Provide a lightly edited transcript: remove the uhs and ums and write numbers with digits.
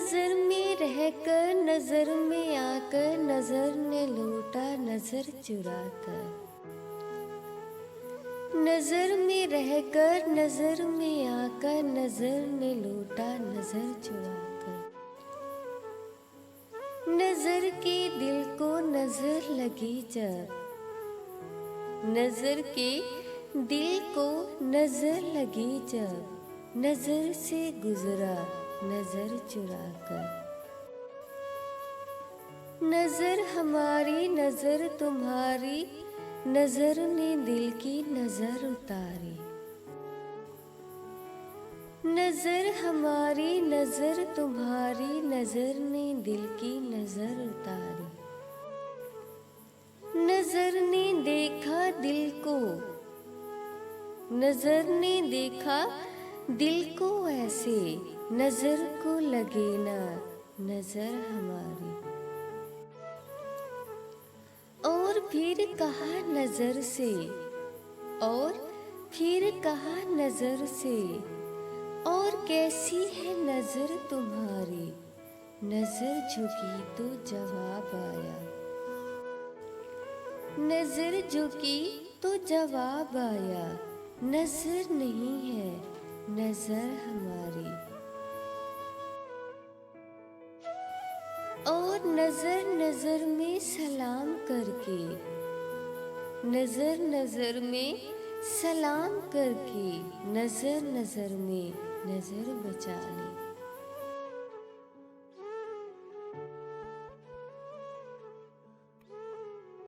नजर में रहकर नजर में आकर नजर ने लूटा नजर चुरा कर। नजर में रहकर नजर में आकर नजर ने लूटा नजर चुरा कर। नजर के दिल को नजर लगी जब, नजर के दिल को नजर लगी जब, नजर से गुजरा नजर चुरा कर। नजर हमारी नजर तुम्हारी, नजर ने दिल की नजर उतारी। नजर हमारी नजर तुम्हारी, नजर ने दिल की नजर उतारी। नजर ने देखा दिल को, नजर ने देखा दिल को ऐसे, नजर को लगे ना नजर हमारी। और फिर कहा नजर से, और फिर कहा नजर से, और कैसी है नजर तुम्हारी। नजर झुकी तो जवाब आया, नजर झुकी तो जवाब आया, नजर नहीं है नजर हमारी। और नजर नजर में सलाम करके, नजर नजर में सलाम करके, नजर नजर में नजर बचा ली।